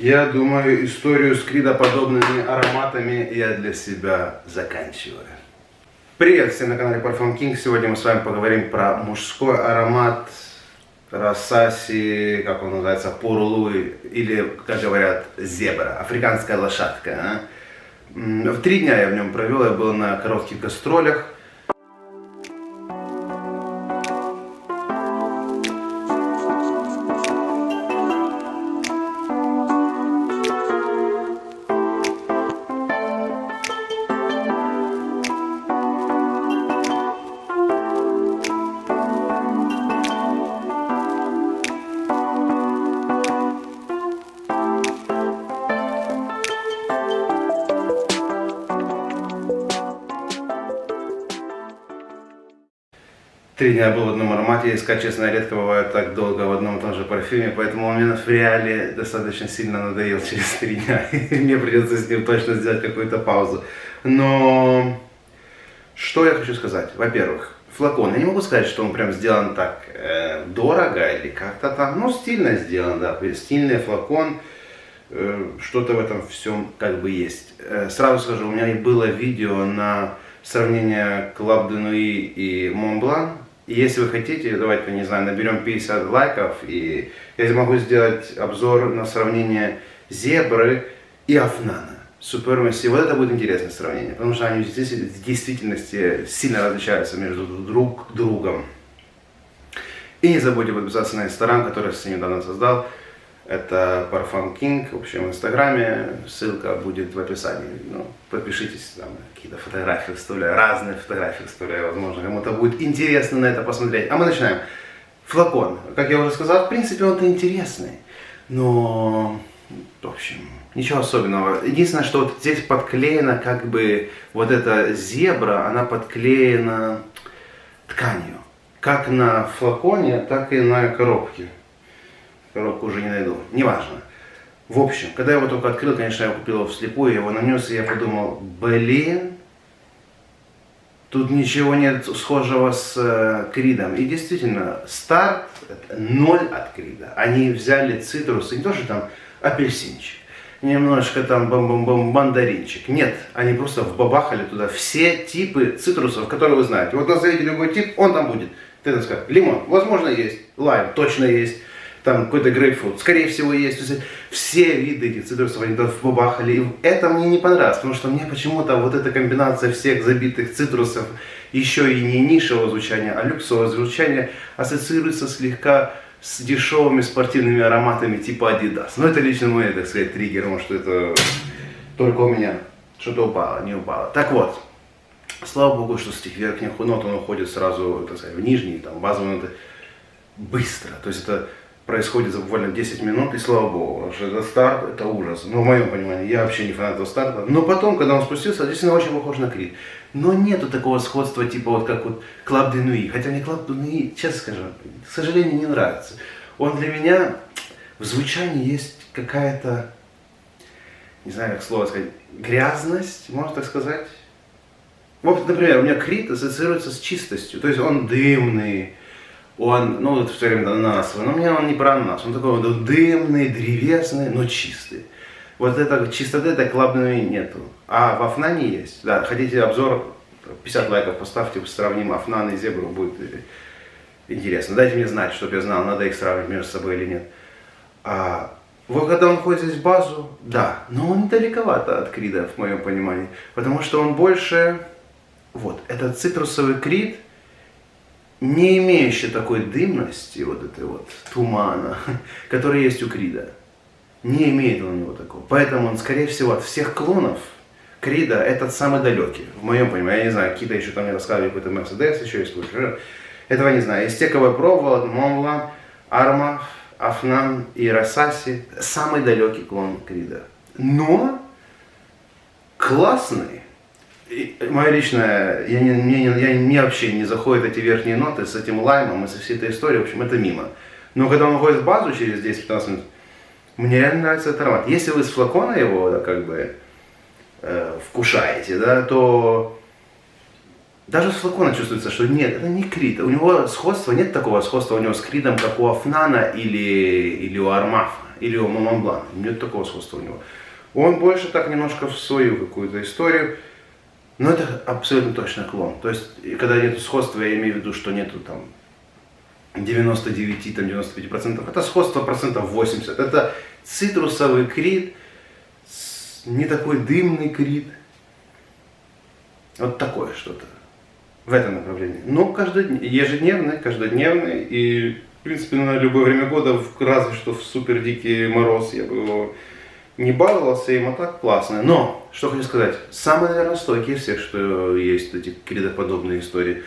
Я думаю, историю с кридоподобными ароматами я для себя заканчиваю. Привет всем на канале Parfum King. Сегодня мы с вами поговорим про мужской аромат Рассаси, как он называется, Пурулуи, или, как говорят, зебра, африканская лошадка. В 3 дня я в нем провел, я был на коротких гастролях. Три дня был в одном аромате, и, сказать честно, редко бывает так долго в одном и том же парфюме, поэтому он мне в реале достаточно сильно надоел через 3 дня, и мне придется с ним точно сделать какую-то паузу. Но что я хочу сказать? Во-первых, флакон. Я не могу сказать, что он прям сделан так дорого или как-то там, ну, стильно сделан, да, стильный флакон, что-то в этом всем как бы есть. Сразу скажу, у меня и было видео на сравнение Club de Nuit и Mont Blanc. И если вы хотите, давайте, не знаю, наберем 50 лайков, и я могу сделать обзор на сравнение зебры и Афнана. Супермаси. Вот это будет интересное сравнение, потому что они в действительности сильно различаются между друг другом. И не забудьте подписаться на Инстаграм, который я совсем недавно создал. Это Parfum King, в общем, в Инстаграме, ссылка будет в описании. Ну, подпишитесь, там какие-то фотографии вставляю, разные фотографии вставляю, возможно, кому-то будет интересно на это посмотреть. А мы начинаем. Флакон, как я уже сказал, в принципе, он-то интересный, но, в общем, ничего особенного. Единственное, что вот здесь подклеена, как бы, вот эта зебра, она подклеена тканью. Как на флаконе, так и на коробке. Коробку уже не найду, неважно. В общем, когда я его только открыл, конечно, я купил его вслепую, я его нанес, и я подумал, блин, тут ничего нет схожего с Кридом. И действительно, старт 0 от Крида. Они взяли цитрусы, не то что там апельсинчик, немножко там мандаринчик. Нет, они просто вбабахали туда все типы цитрусов, которые вы знаете. Вот назовите любой тип, он там будет. Ты так сказать, лимон, возможно, есть, лайм, точно есть. Там какой-то грейпфрут, скорее всего, есть. То есть все виды этих цитрусов они туда вбабахали. И это мне не понравилось, потому что мне почему-то вот эта комбинация всех забитых цитрусов, еще и не нишевого звучания, а люксового звучания, ассоциируется слегка с дешевыми спортивными ароматами типа Adidas. Но это лично мой, так сказать, триггер, может, что это только у меня что-то упало, не упало. Так вот, слава богу, что с этих верхних нот он уходит сразу, так сказать, в нижние, там, базовые ноты быстро. То есть это происходит за буквально 10 минут, и слава богу, потому что этот старт, это ужас. Ну, в моем понимании, я вообще не фанат этого старта. Но потом, когда он спустился, действительно очень похож на Крид. Но нету такого сходства, типа вот как вот Club de Nuit. Хотя мне Club de Nuit, честно скажу, к сожалению, не нравится. Он для меня, в звучании есть какая-то, не знаю, как слово сказать, грязность, можно так сказать. Вот, например, у меня Крид ассоциируется с чистостью. То есть он дымный. Он, ну, вот все время ананасовый, но мне он не про ананас, он такой вот дымный, древесный, но чистый. Вот этой чистоты, этой клабной нету. А в Афнане есть. Да, хотите обзор, 50 лайков поставьте, сравним Афнан и зебру, будет интересно. Дайте мне знать, чтобы я знал, надо их сравнивать между собой или нет. Вот когда он ходит здесь в базу, да, но он далековато от Крида, в моем понимании, потому что он больше, вот, этот цитрусовый Крид, не имеющий такой дымности, вот этой вот тумана, который есть у Крида. Не имеет он у него такого. Поэтому он, скорее всего, от всех клонов Крида этот самый далекий. В моем понимании, я не знаю, какие-то еще там мне рассказывали, какой-то Мерседес, еще есть какой-то. Этого не знаю. Из тех, кого я пробовал, Mont Blanc, Armaf, Afnan и Рассаси, самый далекий клон Крида. Но классный. Мое личное, мне вообще не заходят эти верхние ноты с этим лаймом и со всей этой историей, в общем, это мимо. Но когда он уходит в базу через 10-15 минут, мне реально нравится этот аромат. Если вы с флакона его, да, как бы, вкушаете, да, то Даже с флакона чувствуется, что нет, это не Крид. У него сходства, нет такого сходства у него с Кридом, как у Афнана или у Армафа, или у Монблана. Нет такого сходства у него. Он больше так немножко в свою какую-то историю. Но это абсолютно точно клон. То есть, когда нет сходства, я имею в виду, что нету там 99-95%. Это сходство процентов 80%. Это цитрусовый Крид, не такой дымный Крид. Вот такое что-то. В этом направлении. Но ежедневный, каждодневный. И, в принципе, на любое время года, разве что в супер дикий мороз, я бы его не баловался им, а так классно. Но, что хочу сказать, самые, наверное, стойкие всех, что есть эти кридоподобные истории.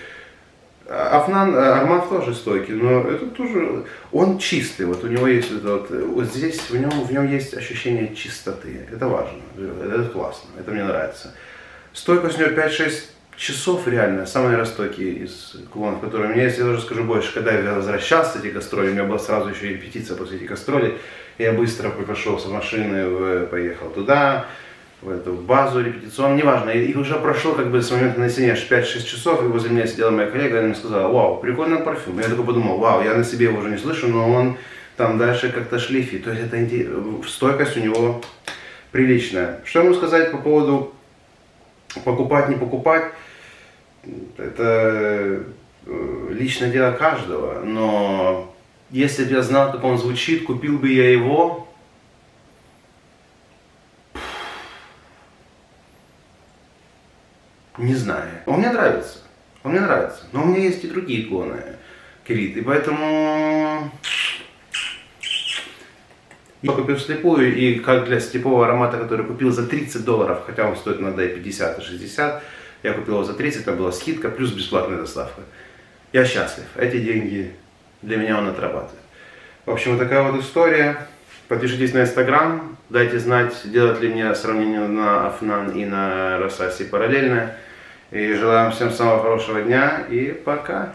Афнан, Армаф тоже стойкий, но это тоже, он чистый, вот у него есть вот здесь, в нем есть ощущение чистоты, это важно, это классно, это мне нравится. Стойкость у него 5-6 часов реально, самый, наверное, стойкий из клонов, которые у меня есть. Я даже скажу больше, когда я возвращался с этих гастролей, у меня была сразу еще и репетиция после этих гастролей, я быстро пошел с машины, поехал туда, в эту базу репетиционную, неважно, и уже прошло как бы с момента нанесения аж 5-6 часов, и возле меня сидела моя коллега, и она мне сказала: вау, прикольный парфюм. Я такой подумал: вау, я на себе его уже не слышу, но он там дальше как-то шлейфит, то есть это стойкость у него приличная. Что я могу сказать по поводу покупать, не покупать, это личное дело каждого, но если бы я знал, как он звучит, купил бы я его. Не знаю. Он мне нравится. Но у меня есть и другие клоны Крид, и поэтому я купил слепую, и как для слепого аромата, который купил за $30, хотя он стоит иногда и 50, и 60, я купил его за 30, там была скидка, плюс бесплатная доставка. Я счастлив. Эти деньги для меня он отрабатывает. В общем, вот такая вот история. Подпишитесь на Инстаграм, дайте знать, делать ли мне сравнение на Афнан и на Рассаси параллельно. И желаем всем самого хорошего дня и пока.